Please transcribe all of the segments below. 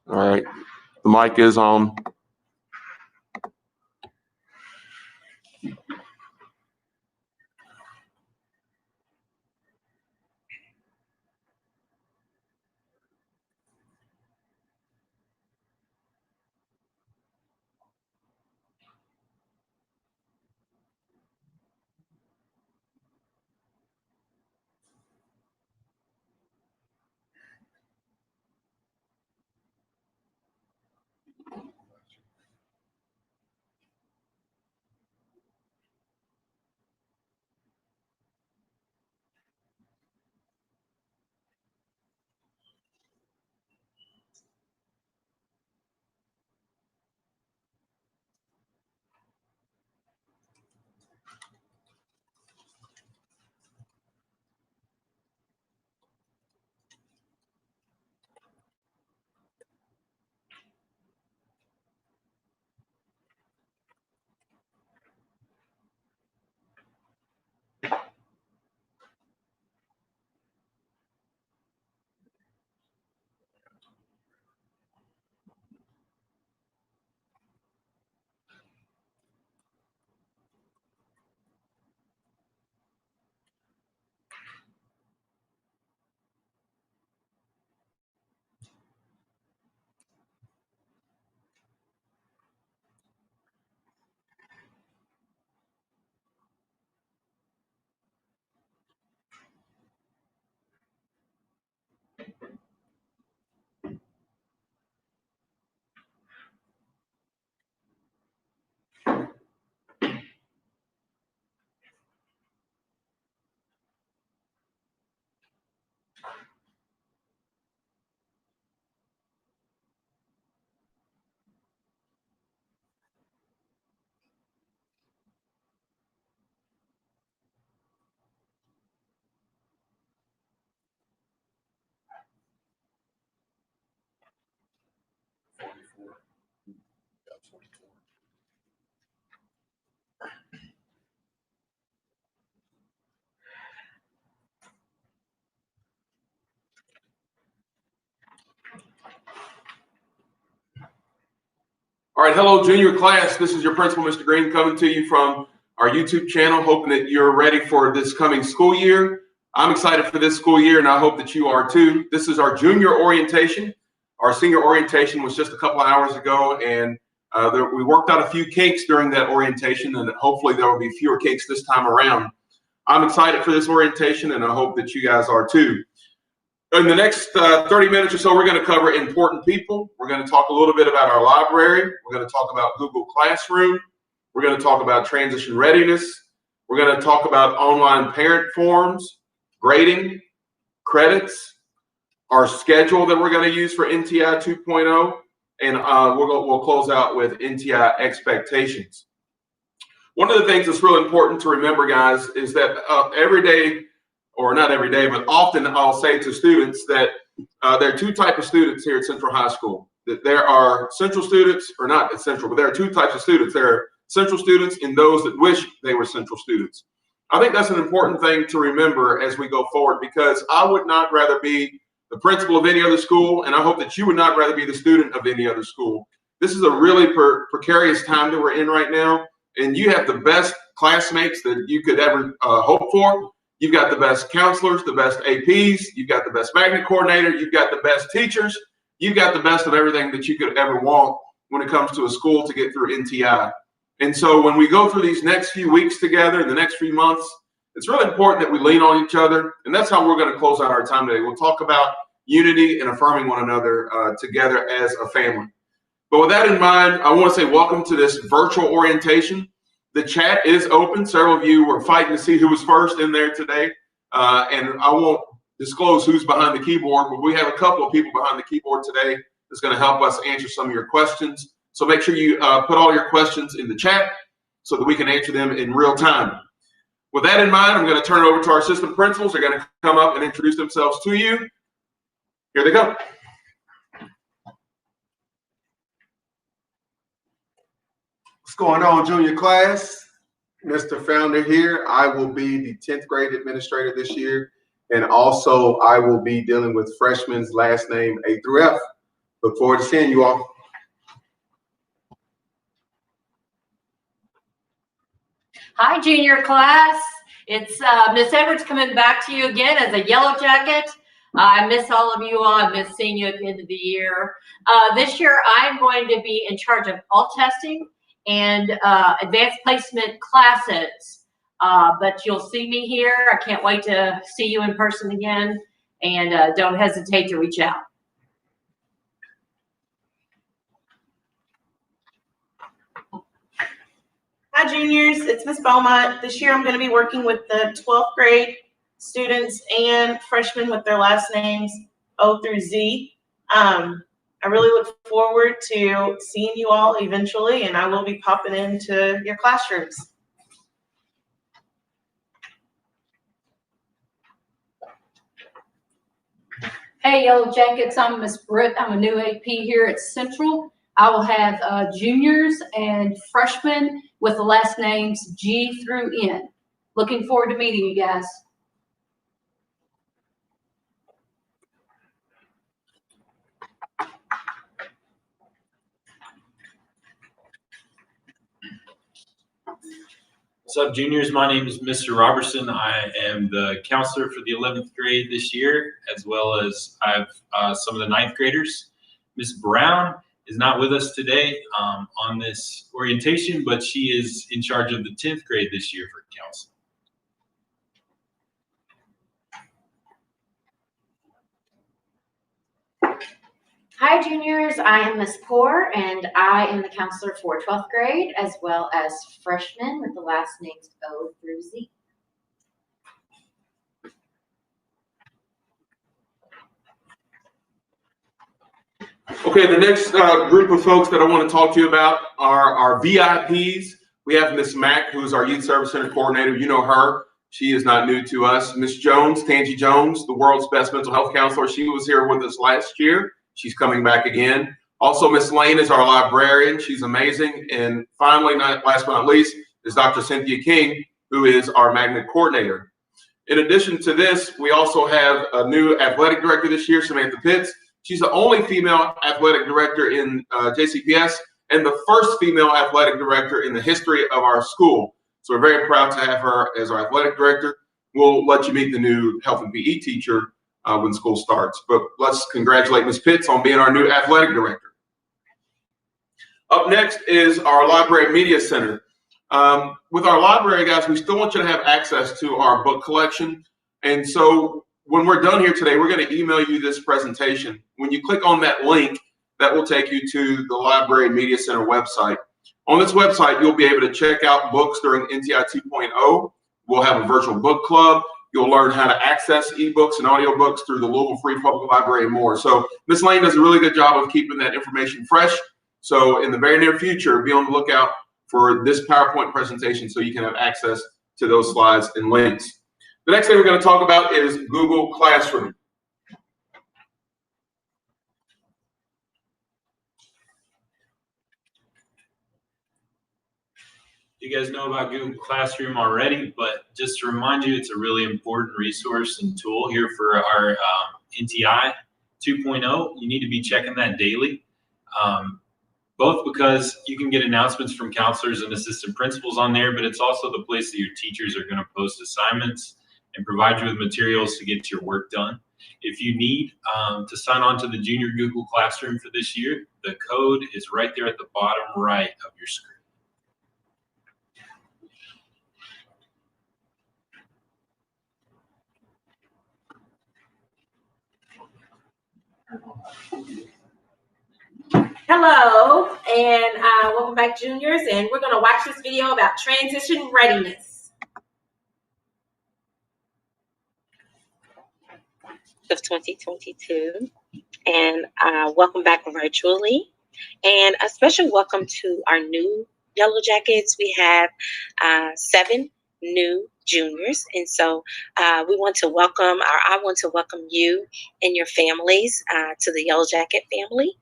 All right, the mic is on. All right, hello, junior class. This is your principal, Mr. Green, coming to you from our YouTube channel, hoping that you're ready for this coming school year. I'm excited for this school year, and I hope that you are too. This is our junior orientation. Our senior orientation was just a couple of hours ago, and we worked out a few kinks during that orientation, and hopefully there will be fewer kinks this time around. I'm excited for this orientation, and I hope that you guys are too. In the next 30 minutes or so, we're going to cover important people. We're going to talk a little bit about our library. We're going to talk about Google Classroom. We're going to talk about transition readiness. We're going to talk about online parent forms, grading, credits, our schedule that we're going to use for NTI 2.0, and we'll close out with NTI expectations. One of the things that's real important to remember, guys, is that every day, or not every day, but often I'll say to students that there are two types of students here at Central High School. That there are Central students, or not at Central, but there are two types of students. There are Central students and those that wish they were Central students. I think that's an important thing to remember as we go forward, because I would not rather be the principal of any other school, and I hope that you would not rather be the student of any other school. This is a really precarious time that we're in right now, and you have the best classmates that you could ever hope for. You've got the best counselors, the best APs, you've got the best magnet coordinator, you've got the best teachers, you've got the best of everything that you could ever want when it comes to a school to get through NTI. And so when we go through these next few weeks together, in the next few months, it's really important that we lean on each other. And that's how we're going to close out our time today. We'll talk about unity and affirming one another together as a family. But with that in mind, I want to say welcome to this virtual orientation. The chat is open. Several of you were fighting to see who was first in there today. And I won't disclose who's behind the keyboard, but we have a couple of people behind the keyboard today that's going to help us answer some of your questions. So make sure you put all your questions in the chat so that we can answer them in real time. With that in mind, I'm going to turn it over to our assistant principals. They're going to come up and introduce themselves to you. Here they go. What's going on, junior class? Mr. Founder here. I will be the 10th grade administrator this year, and also I will be dealing with freshmen's last name A through F Look forward to seeing you all. Hi, junior class. It's Miss Edwards coming back to you again as a Yellow Jacket. I miss all of you all. I miss seeing you at the end of the year. This year, I'm going to be in charge of all testing and advanced placement classes. But you'll see me here. I can't wait to see you in person again. And don't hesitate to reach out. Hi, juniors. It's Miss Beaumont. This year I'm going to be working with the 12th grade students and freshmen with their last names O through Z. I really look forward to seeing you all eventually, and I will be popping into your classrooms. Hey, Yellow Jackets, I'm Miss Britt. I'm a new AP here at Central. I will have juniors and freshmen with the last names G through N. Looking forward to meeting you guys. What's up, juniors? My name is Mr. Robertson. I am the counselor for the 11th grade this year, as well as I have some of the 9th graders. Miss Brown is not with us today on this orientation, but she is in charge of the 10th grade this year for council. Hi, juniors. I am Miss Poor, and I am the counselor for 12th grade, as well as freshmen with the last names O through Z. Okay, the next group of folks that I want to talk to you about are our VIPs. We have Miss Mack, who is our Youth Service Center coordinator. You know her. She is not new to us. Miss Jones, Tangi Jones, the world's best mental health counselor. She was here with us last year. She's coming back again. Also, Miss Lane is our librarian. She's amazing. And finally, last but not least, is Dr. Cynthia King, who is our magnet coordinator. In addition to this, we also have a new athletic director this year, Samantha Pitts. She's the only female athletic director in JCPS and the first female athletic director in the history of our school. So we're very proud to have her as our athletic director. We'll let you meet the new health and PE teacher when school starts. But let's congratulate Ms. Pitts on being our new athletic director. Up next is our Library Media Center. With our library, guys, we still want you to have access to our book collection. And so when we're done here today, we're going to email you this presentation. When you click on that link, that will take you to the Library Media Center website. On this website, you'll be able to check out books during NTI 2.0. We'll have a virtual book club. You'll learn how to access ebooks and audiobooks through the Louisville Free Public Library and more. So Ms. Lane does a really good job of keeping that information fresh. So in the very near future, be on the lookout for this PowerPoint presentation so you can have access to those slides and links. The next thing we're going to talk about is Google Classroom. You guys know about Google Classroom already, but just to remind you, it's a really important resource and tool here for our NTI 2.0. You need to be checking that daily, both because you can get announcements from counselors and assistant principals on there, but it's also the place that your teachers are going to post assignments and provide you with materials to get your work done. If you need to sign on to the Junior Google Classroom for this year, the code is right there at the bottom right of your screen. Hello, and welcome back, juniors. And we're going to watch this video about transition readiness. Of 2022, and welcome back virtually, and a special welcome to our new Yellow Jackets. We have 7 new juniors, and so we want to welcome, or I want to welcome you and your families to the Yellow Jacket family.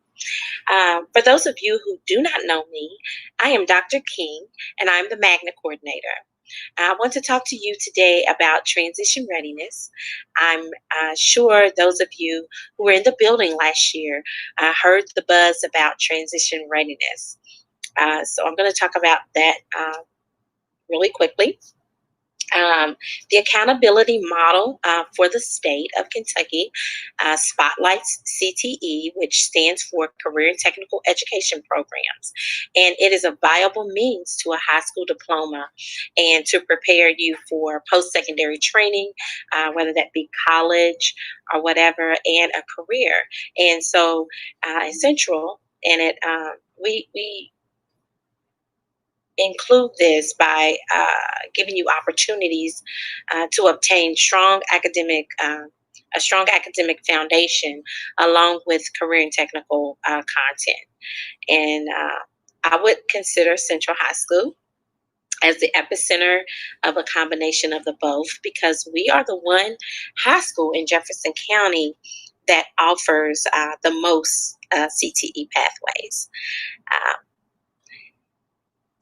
For those of you who do not know me, I am Dr. King, and I'm the magnet coordinator. I want to talk to you today about transition readiness. I'm sure those of you who were in the building last year heard the buzz about transition readiness. So I'm going to talk about that really quickly. The accountability model for the state of Kentucky spotlights CTE, which stands for Career and Technical Education Programs. And it is a viable means to a high school diploma and to prepare you for post-secondary training, whether that be college or whatever, and a career. And so it's central, and we include this by giving you opportunities to obtain a strong academic foundation along with career and technical content. And I would consider Central High School as the epicenter of a combination of the both, because we are the one high school in Jefferson County that offers the most CTE pathways.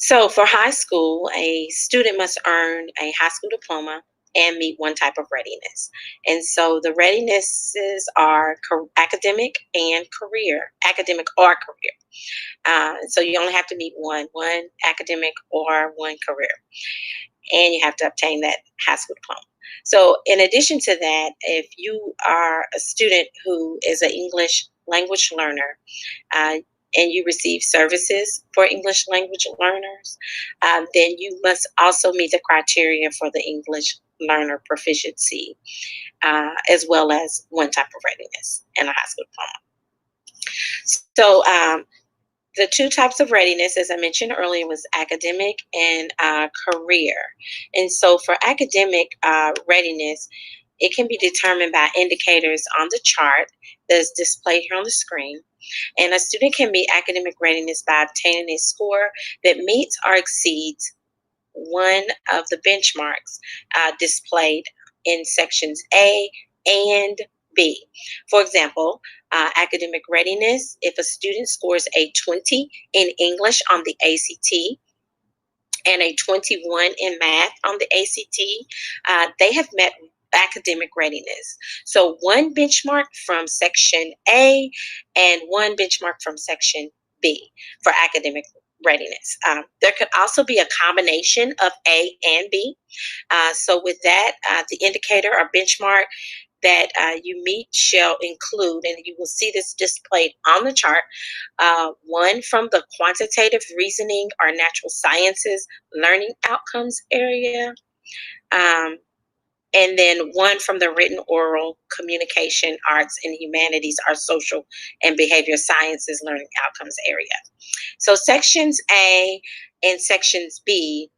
So for high school, a student must earn a high school diploma and meet one type of readiness. And so the readinesses are academic and career, academic or career. So you only have to meet one academic or one career. And you have to obtain that high school diploma. So in addition to that, if you are a student who is an English language learner, and you receive services for English language learners, then you must also meet the criteria for the English learner proficiency, as well as one type of readiness and a high school diploma. So the two types of readiness, as I mentioned earlier, was academic and career. And so for academic readiness, it can be determined by indicators on the chart that's displayed here on the screen. And a student can meet academic readiness by obtaining a score that meets or exceeds one of the benchmarks displayed in sections A and B. For example, academic readiness, if a student scores a 20 in English on the ACT and a 21 in math on the ACT, they have met academic readiness. So one benchmark from section A and one benchmark from section B for academic readiness. There could also be a combination of A and B. So with that, the indicator or benchmark that you meet shall include, and you will see this displayed on the chart, one from the quantitative reasoning or natural sciences learning outcomes area, and then one from the written, oral, communication, arts, and humanities or social and behavior sciences learning outcomes area. So sections A and sections B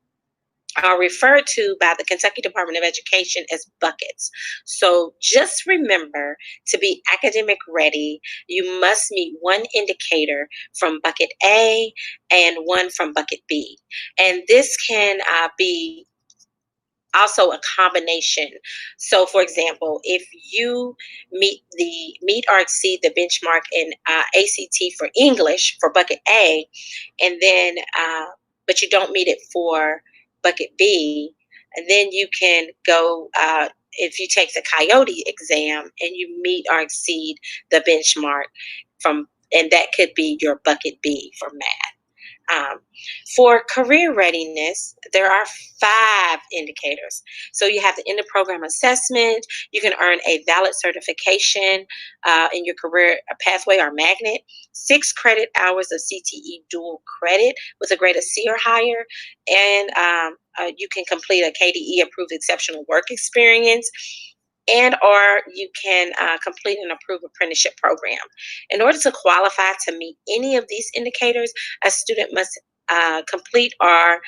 are referred to by the Kentucky Department of Education as buckets. So just remember, to be academic ready, you must meet one indicator from bucket A and one from bucket B. And this can be also a combination. So for example, if you meet or exceed the benchmark in ACT for English for bucket A, and then but you don't meet it for bucket B, and then you can go if you take the Coyote exam and you meet or exceed the benchmark from, and that could be your bucket B for math. For career readiness, there are 5 indicators. So you have the end of program assessment. You can earn a valid certification in your career pathway or magnet, 6 credit hours of CTE dual credit with a grade of C or higher, and you can complete a KDE approved exceptional work experience, and or you can complete an approved apprenticeship program. In order to qualify to meet any of these indicators, a student must complete or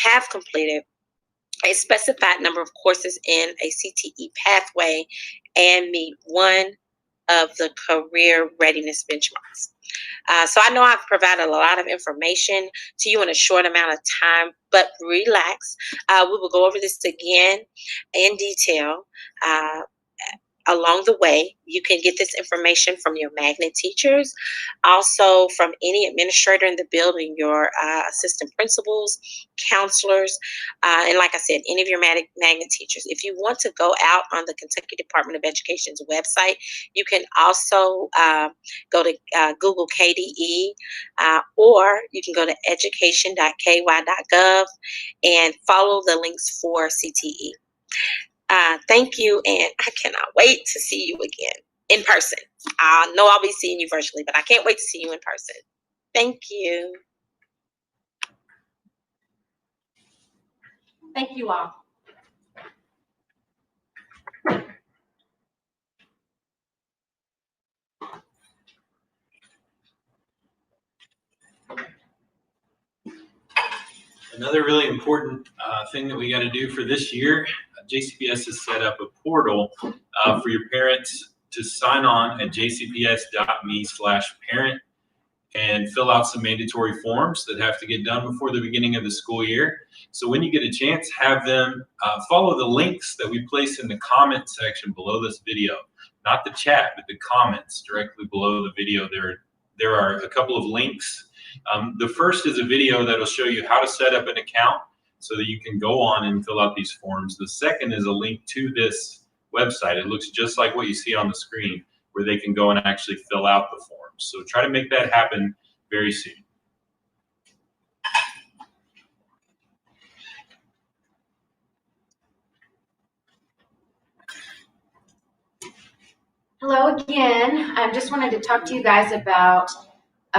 have completed a specified number of courses in a CTE pathway and meet one of the career readiness benchmarks. So I know I've provided a lot of information to you in a short amount of time, but relax. We will go over this again in detail along the way. You can get this information from your magnet teachers, also from any administrator in the building, your assistant principals, counselors, and like I said, any of your magnet teachers. If you want to go out on the Kentucky Department of Education's website, you can also go to Google KDE, or you can go to education.ky.gov and follow the links for CTE. Thank you, and I cannot wait to see you again in person. I know I'll be seeing you virtually, but I can't wait to see you in person. Thank you. Thank you all. Another really important thing that we got to do for this year, JCPS has set up a portal for your parents to sign on at jcps.me/parent and fill out some mandatory forms that have to get done before the beginning of the school year. So when you get a chance, have them follow the links that we place in the comment section below this video, not the chat, but the comments directly below the video. There are a couple of links. The first is a video that'll show you how to set up an account so that you can go on and fill out these forms. The second is a link to this website. It looks just like what you see on the screen, where they can go and actually fill out the forms. So try to make that happen very soon. Hello again. I just wanted to talk to you guys about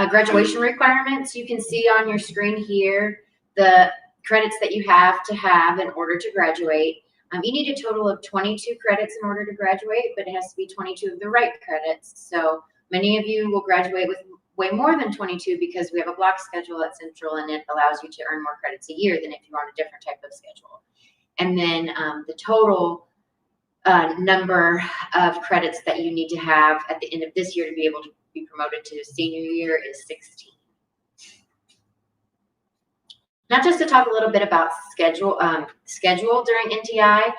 graduation requirements. You can see on your screen here the credits that you have to have in order to graduate. You need a total of 22 credits in order to graduate, but it has to be 22 of the right credits. So many of you will graduate with way more than 22 because we have a block schedule at Central, and it allows you to earn more credits a year than if you're on a different type of schedule. And then the total number of credits that you need to have at the end of this year to be able to be promoted to senior year is 16. Now, just to talk a little bit about schedule during NTI,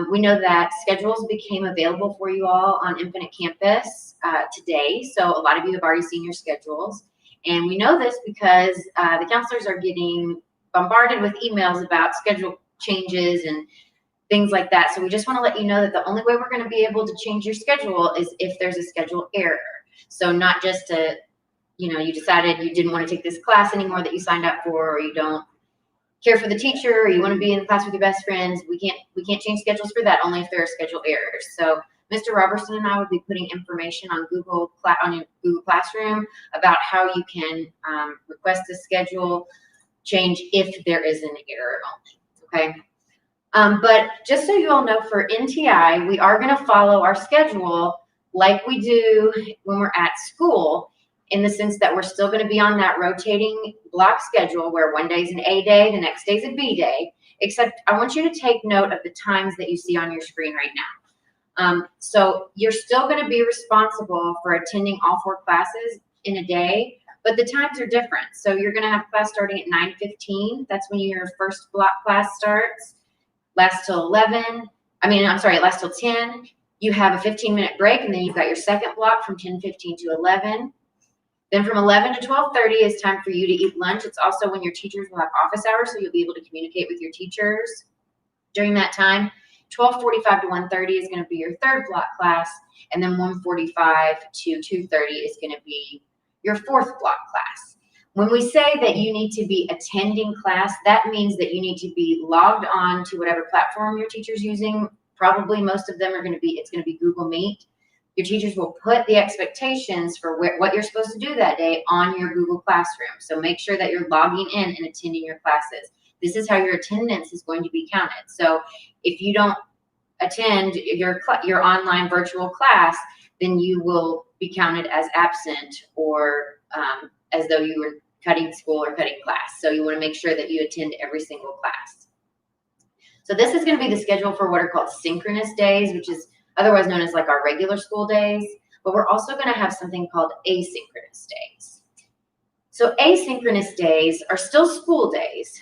we know that schedules became available for you all on Infinite Campus today. So a lot of you have already seen your schedules. And we know this because the counselors are getting bombarded with emails about schedule changes and things like that. So we just want to let you know that the only way we're going to be able to change your schedule is if there's a schedule error. So not just to, you decided you didn't want to take this class anymore that you signed up for, or you don't care for the teacher, or you want to be in the class with your best friends. We can't change schedules for that, only if there are schedule errors. So Mr. Robertson and I will be putting information on Google Classroom about how you can request a schedule change if there is an error only, okay? But just so you all know, for NTI, we are going to follow our schedule like we do when we're at school, in the sense that we're still going to be on that rotating block schedule where one day is an A day, the next day is a B day, except I want you to take note of the times that you see on your screen right now. So you're still going to be responsible for attending all 4 classes in a day, but the times are different. So you're going to have class starting at 9:15. That's when your first block class starts. Lasts till 11. It lasts till 10. You have a 15-minute break, and then you've got your second block from 10:15 to 11. Then from 11 to 12:30 is time for you to eat lunch. It's also when your teachers will have office hours, so you'll be able to communicate with your teachers during that time. 12:45 to 1:30 is going to be your third block class, and then 1:45 to 2:30 is going to be your fourth block class. When we say that you need to be attending class, that means that you need to be logged on to whatever platform your teacher's using. Probably most of them it's going to be Google Meet. Your teachers will put the expectations for what you're supposed to do that day on your Google Classroom. So make sure that you're logging in and attending your classes. This is how your attendance is going to be counted. So if you don't attend your online virtual class, then you will be counted as absent, or as though you were cutting school or cutting class. So you want to make sure that you attend every single class. So this is going to be the schedule for what are called synchronous days, which is otherwise known as like our regular school days, but we're also going to have something called asynchronous days. So asynchronous days are still school days,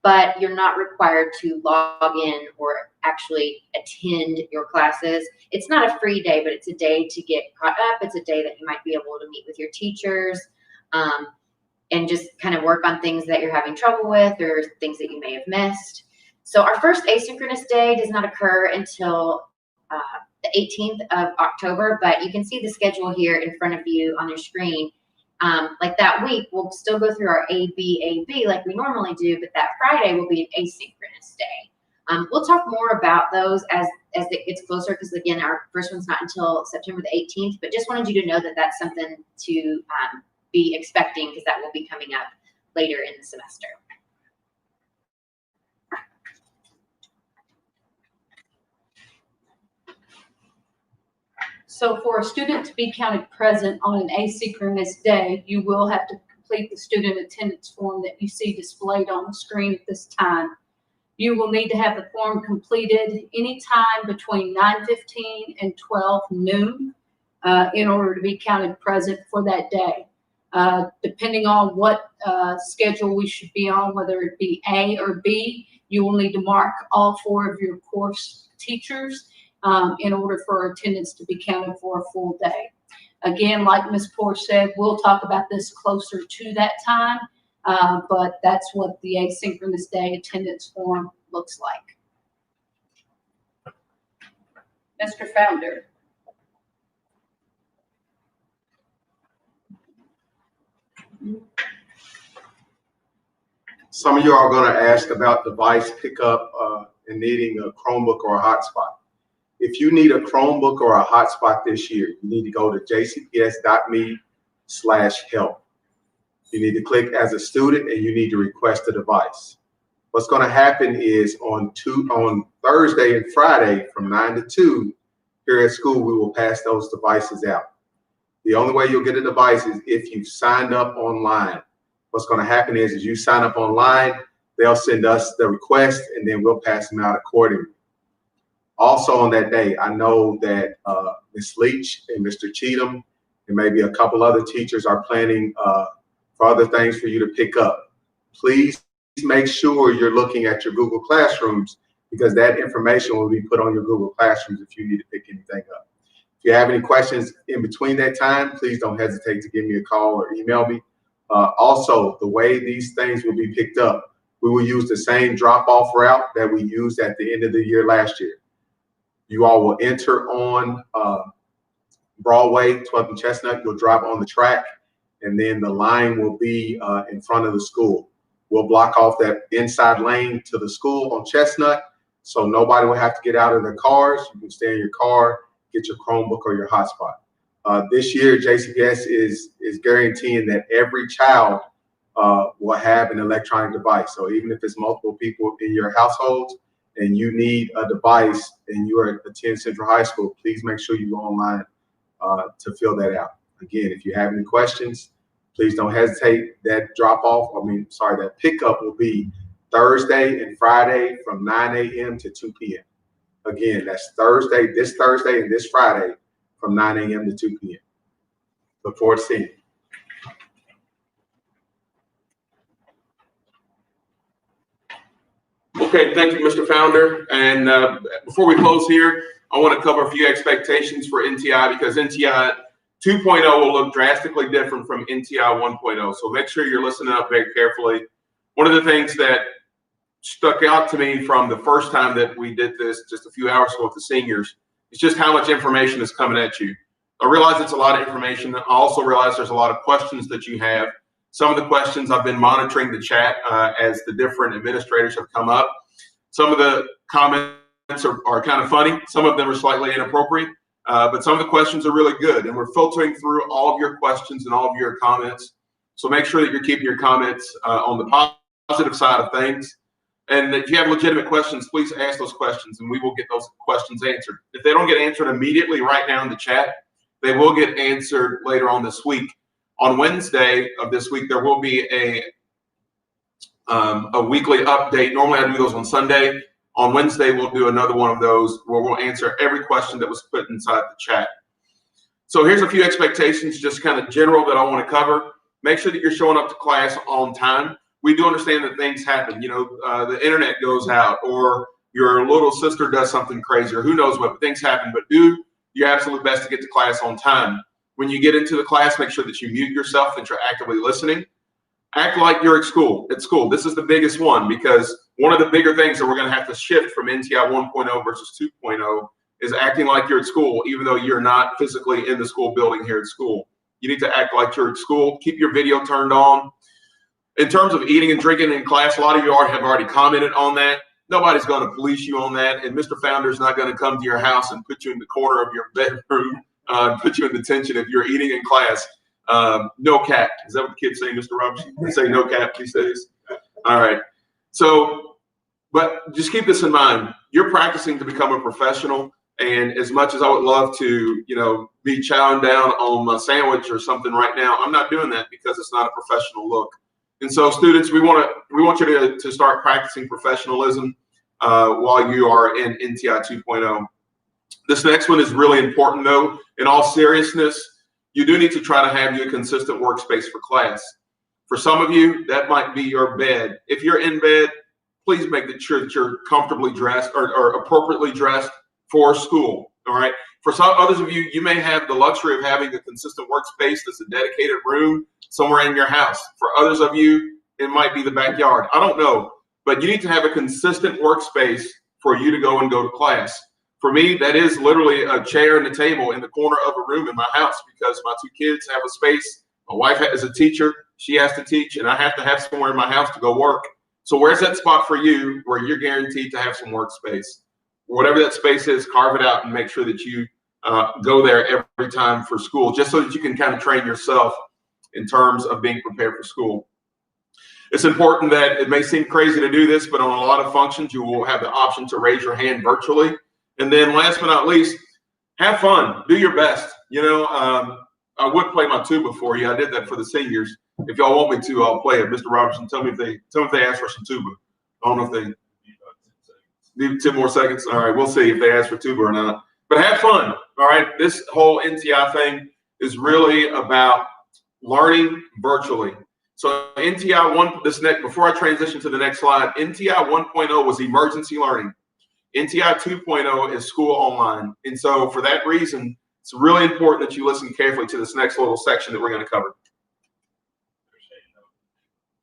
but you're not required to log in or actually attend your classes. It's not a free day, but it's a day to get caught up. It's a day that you might be able to meet with your teachers and just kind of work on things that you're having trouble with or things that you may have missed. So our first asynchronous day does not occur until the 18th of October, but you can see the schedule here in front of you on your screen. Like that week, we'll still go through our AB like we normally do, but that Friday will be an asynchronous day. We'll talk more about those as it gets closer, because again, our first one's not until September the 18th, but just wanted you to know that that's something to be expecting, because that will be coming up later in the semester. So for a student to be counted present on an asynchronous day, you will have to complete the student attendance form that you see displayed on the screen at this time. You will need to have the form completed anytime between 9:15 and 12 noon in order to be counted present for that day. Depending on what schedule we should be on, whether it be A or B, you will need to mark all 4 of your course teachers in order for attendance to be counted for a full day. Again, like Ms. Porsche said, we'll talk about this closer to that time, but that's what the asynchronous day attendance form looks like. Mr. Founder. Some of you are going to ask about device pickup and needing a Chromebook or a hotspot. If you need a Chromebook or a hotspot this year, you need to go to jcps.me/help. You need to click as a student and you need to request a device. What's going to happen is on Thursday and Friday from 9 to 2 here at school, we will pass those devices out. The only way you'll get a device is if you've signed up online. What's going to happen is you sign up online, they'll send us the request, and then we'll pass them out accordingly. Also on that day, I know that Ms. Leach and Mr. Cheatham and maybe a couple other teachers are planning for other things for you to pick up. Please make sure you're looking at your Google Classrooms, because that information will be put on your Google Classrooms if you need to pick anything up. If you have any questions in between that time, please don't hesitate to give me a call or email me. Also, the way these things will be picked up, we will use the same drop-off route that we used at the end of the year last year. You all will enter on Broadway, 12th and Chestnut. You'll drive on the track, and then the line will be in front of the school. We'll block off that inside lane to the school on Chestnut, so nobody will have to get out of their cars. You can stay in your car, get your Chromebook or your hotspot. This year, JCPS is guaranteeing that every child will have an electronic device. So even if it's multiple people in your household and you need a device and you are attend Central High School, please make sure you go online to fill that out. Again, if you have any questions, please don't hesitate. That that pickup will be Thursday and Friday from 9 a.m. to 2 p.m. Again, that's this Thursday and this Friday from 9 a.m. to 2 p.m. Look forward to seeing you. Okay, thank you, Mr. Founder. And before we close here, I want to cover a few expectations for NTI, because NTI 2.0 will look drastically different from NTI 1.0. So make sure you're listening up very carefully. One of the things that stuck out to me from the first time that we did this just a few hours ago with the seniors is just how much information is coming at you. I realize it's a lot of information. I also realize there's a lot of questions that you have. Some of the questions, I've been monitoring the chat as the different administrators have come up. Some of the comments are kind of funny. Some of them are slightly inappropriate, but some of the questions are really good. And we're filtering through all of your questions and all of your comments. So make sure that you're keeping your comments on the positive side of things. And if you have legitimate questions, please ask those questions and we will get those questions answered. If they don't get answered immediately right now in the chat, they will get answered later on this week. On Wednesday of this week, there will be a weekly update. Normally I do those on Sunday. On Wednesday, we'll do another one of those where we'll answer every question that was put inside the chat. So here's a few expectations, just kind of general, that I want to cover. Make sure that you're showing up to class on time. We do understand that things happen. You know, the internet goes out, or your little sister does something crazy, or who knows what, things happen, but do your absolute best to get to class on time. When you get into the class, make sure that you mute yourself, that you're actively listening. Act like you're at school. This is the biggest one, because one of the bigger things that we're going to have to shift from NTI 1.0 versus 2.0 is acting like you're at school, even though you're not physically in the school building here at school. You need to act like you're at school. Keep your video turned on. In terms of eating and drinking in class, a lot of you have already commented on that. Nobody's going to police you on that, and Mr. Founder is not going to come to your house and put you in the corner of your bedroom, put you in detention if you're eating in class. No cap. Is that what the kids say, Mr. Robertson? They say no cap these days. All right. So, but just keep this in mind. You're practicing to become a professional, and as much as I would love to, be chowing down on my sandwich or something right now, I'm not doing that because it's not a professional look. And so, students, we want you to start practicing professionalism while you are in NTI 2.0. This next one is really important, though. In all seriousness, you do need to try to have a consistent workspace for class. For some of you, that might be your bed. If you're in bed, please make sure that you're comfortably dressed or appropriately dressed for school. All right. For some others of you, you may have the luxury of having a consistent workspace that's a dedicated room somewhere in your house. For others of you, it might be the backyard. I don't know, but you need to have a consistent workspace for you to go to class. For me, that is literally a chair and a table in the corner of a room in my house, because my two kids have a space. My wife is a teacher. She has to teach, and I have to have somewhere in my house to go work. So where's that spot for you where you're guaranteed to have some workspace? Whatever that space is, carve it out and make sure that you go there every time for school, just so that you can kind of train yourself in terms of being prepared for school. It's important that it may seem crazy to do this, but on a lot of functions, you will have the option to raise your hand virtually. And then last but not least, have fun. Do your best. I would play my tuba for you. I did that for the seniors. If y'all want me to, I'll play it. Mr. Robertson, tell me if they ask for some tuba. I don't know if they need 10 more seconds. All right, we'll see if they ask for tuba or not. But have fun. All right, this whole NTI thing is really about learning virtually. So NTI before I transition to the next slide, NTI 1.0 was emergency learning. NTI 2.0 is school online. And so for that reason, it's really important that you listen carefully to this next little section that we're going to cover.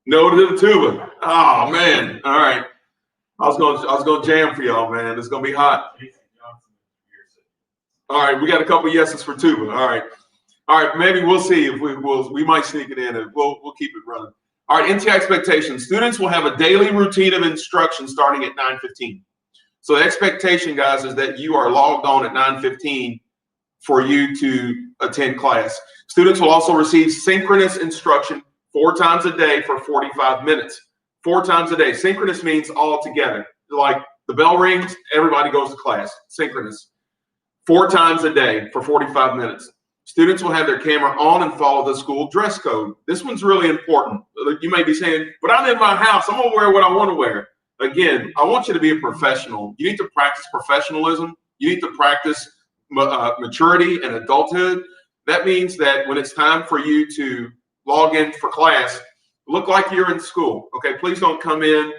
No to the tuba. Oh man. All right. I was going to jam for y'all, man. It's going to be hot. All right, we got a couple yeses for tuba. All right. Maybe we'll see if we might sneak it in, and we'll keep it running. All right, NTI expectations. Students will have a daily routine of instruction starting at 9:15. So the expectation, guys, is that you are logged on at 9:15 for you to attend class. Students will also receive synchronous instruction 4 times a day for 45 minutes. 4 times a day. Synchronous means all together. Like the bell rings, everybody goes to class. Synchronous. 4 times a day for 45 minutes. Students will have their camera on and follow the school dress code. This one's really important. You may be saying, but I'm in my house. I'm going to wear what I want to wear. Again, I want you to be a professional. You need to practice professionalism. You need to practice maturity and adulthood. That means that when it's time for you to log in for class, look like you're in school. Okay, please don't come in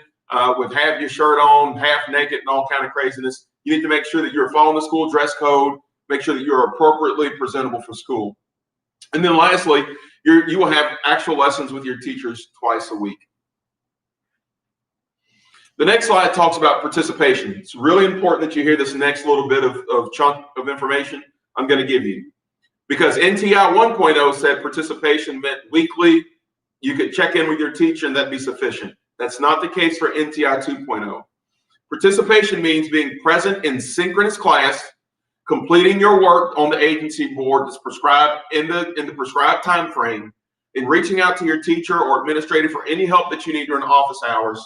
with half your shirt on, half naked, and all kind of craziness. You need to make sure that you're following the school dress code. Make sure that you're appropriately presentable for school. And then lastly, you will have actual lessons with your teachers twice a week. The next slide talks about participation. It's really important that you hear this next little bit of chunk of information I'm going to give you. Because NTI 1.0 said participation meant weekly. You could check in with your teacher and that'd be sufficient. That's not the case for NTI 2.0. Participation means being present in synchronous class, completing your work on the agency board that's prescribed in the prescribed time frame, and reaching out to your teacher or administrator for any help that you need during office hours,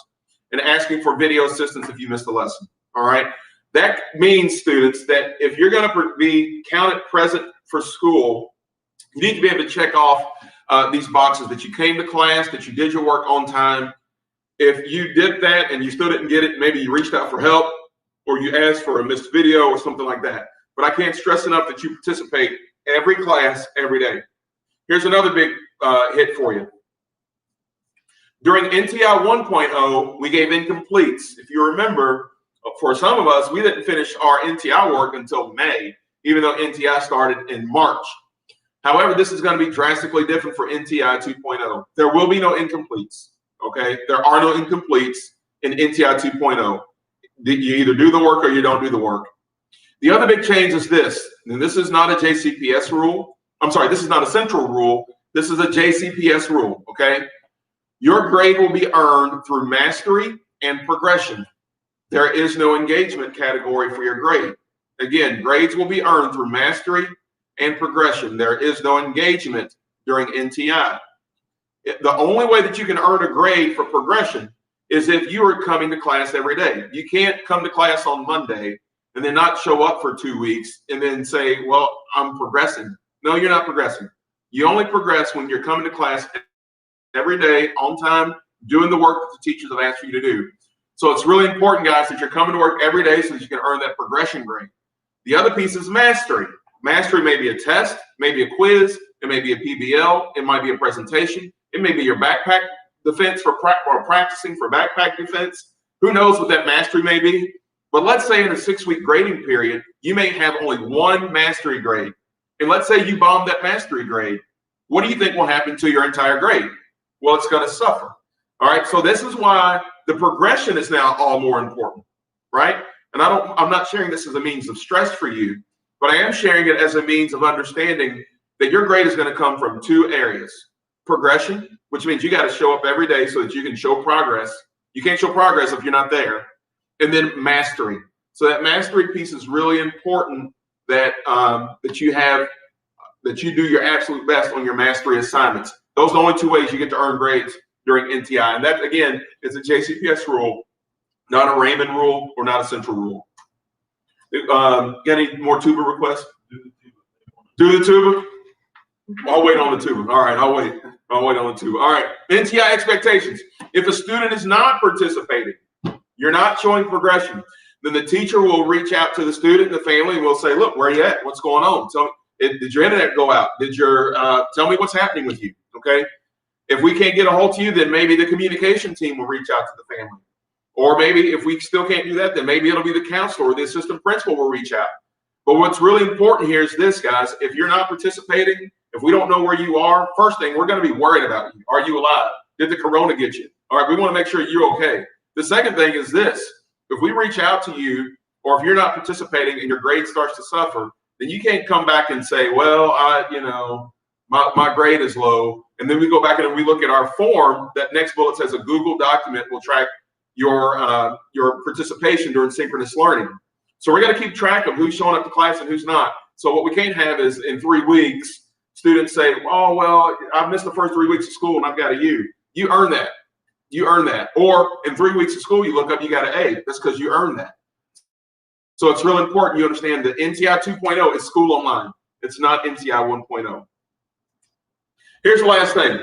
and asking for video assistance if you missed a lesson. All right. That means, students, that if you're going to be counted present for school, you need to be able to check off these boxes that you came to class, that you did your work on time. If you did that and you still didn't get it, maybe you reached out for help or you asked for a missed video or something like that. But I can't stress enough that you participate every class, every day. Here's another big hit for you. During NTI 1.0, we gave incompletes. If you remember, For some of us, we didn't finish our NTI work until May, even though NTI started in March. However, this is going to be drastically different for NTI 2.0. There will be no incompletes, okay? There are no incompletes in NTI 2.0. You either do the work or you don't do the work. The other big change is this, and this is not a JCPS rule. I'm sorry, this is not a central rule. This is a JCPS rule, okay? Your grade will be earned through mastery and progression. There is no engagement category for your grade. Again, grades will be earned through mastery and progression. There is no engagement during NTI. The only way that you can earn a grade for progression is if you are coming to class every day. You can't come to class on Monday and then not show up for 2 weeks and then say, well, I'm progressing. No, you're not progressing. You only progress when you're coming to class every day on time, doing the work that the teachers have asked you to do. So it's really important, guys, that you're coming to work every day so that you can earn that progression grade. The other piece is mastery. Mastery may be a test, maybe a quiz, it may be a PBL, it might be a presentation, it may be your backpack defense or practicing for backpack defense. Who knows what that mastery may be? But let's say in a 6-week grading period, you may have only one mastery grade. And let's say you bomb that mastery grade. What do you think will happen to your entire grade? Well, it's going to suffer. All right. So this is why the progression is now all more important, right? And I'm not sharing this as a means of stress for you, but I am sharing it as a means of understanding that your grade is going to come from 2 areas. Progression, which means you got to show up every day so that you can show progress. You can't show progress if you're not there. And then mastery. So that mastery piece is really important that that you do your absolute best on your mastery assignments. Those are the only 2 ways you get to earn grades during NTI. And that, again, is a JCPS rule, not a Raymond rule or not a central rule. Got any more tuba requests? Do the tuba? I'll wait on the tuba. All right, I'll wait on the tuba. All right, NTI expectations. If a student is not participating, you're not showing progression, then the teacher will reach out to the student and the family and will say, look, where are you at? What's going on? Tell me, did your internet go out? Tell me what's happening with you, okay? If we can't get a hold to you, then maybe the communication team will reach out to the family. Or maybe if we still can't do that, then maybe it'll be the counselor or the assistant principal will reach out. But what's really important here is this, guys. If you're not participating, if we don't know where you are, first thing, we're going to be worried about you. Are you alive? Did the corona get you? All right, we want to make sure you're okay. The second thing is this. If we reach out to you, or if you're not participating and your grade starts to suffer, then you can't come back and say, well, my grade is low. And then we go back and we look at our form. That next bullet says a Google document will track your participation during synchronous learning. So we're going to keep track of who's showing up to class and who's not. So what we can't have is in 3 weeks, students say, oh, well, I missed the first 3 weeks of school and I've got a U. You earn that. You earn that. Or in 3 weeks of school, you look up, you got an A. That's because you earned that. So it's real important you understand that NTI 2.0 is school online. It's not NTI 1.0. Here's the last thing.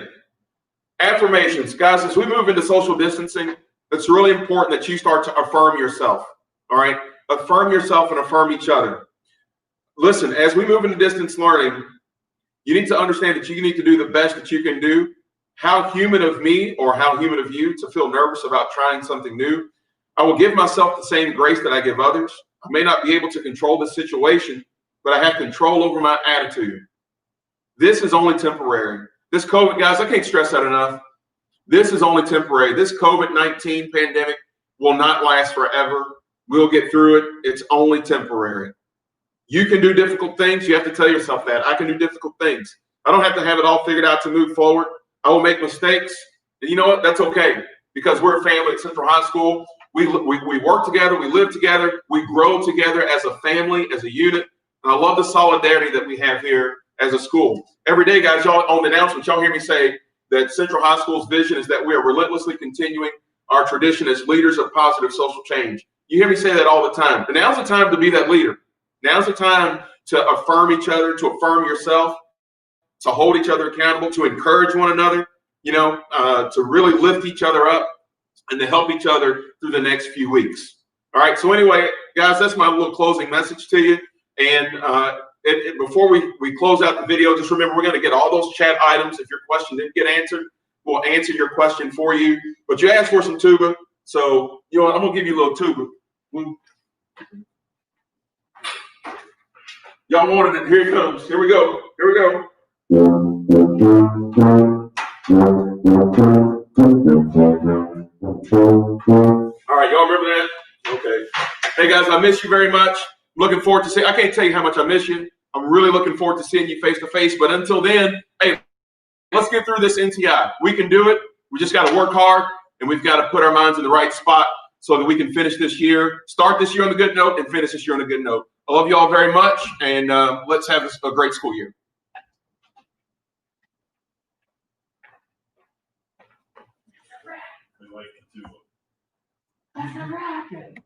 Affirmations. Guys, as we move into social distancing, it's really important that you start to affirm yourself. All right? Affirm yourself and affirm each other. Listen, as we move into distance learning, you need to understand that you need to do the best that you can do. How human of me or how human of you to feel nervous about trying something new. I will give myself the same grace that I give others. I may not be able to control the situation, but I have control over my attitude. This is only temporary. This COVID, guys, I can't stress that enough. This is only temporary. This COVID-19 pandemic will not last forever. We'll get through it. It's only temporary. You can do difficult things. You have to tell yourself that. I can do difficult things. I don't have to have it all figured out to move forward. I will make mistakes. And you know what? That's okay, because we're a family at Central High School. We work together. We live together. We grow together as a family, as a unit. And I love the solidarity that we have here as a school. Every day, guys, y'all on the announcements, y'all hear me say that Central High School's vision is that we are relentlessly continuing our tradition as leaders of positive social change. You hear me say that all the time. And now's the time to be that leader. Now's the time to affirm each other, to affirm yourself, to hold each other accountable, to encourage one another, to really lift each other up and to help each other through the next few weeks. All right. So anyway, guys, that's my little closing message to you. And before we close out the video, just remember, we're going to get all those chat items. If your question didn't get answered, we'll answer your question for you. But you asked for some tuba. So, I'm going to give you a little tuba. Y'all wanted it. Here it comes. Here we go. Here we go. All right, y'all remember that? Okay. Hey guys, I miss you very much. Looking forward to seeing. I can't tell you how much I miss you. I'm really looking forward to seeing you face to face. But until then, hey, let's get through this NTI. We can do it. We just got to work hard, and we've got to put our minds in the right spot so that we can finish this year, start this year on a good note, and finish this year on a good note. I love you all very much, and let's have a great school year. That's a racket.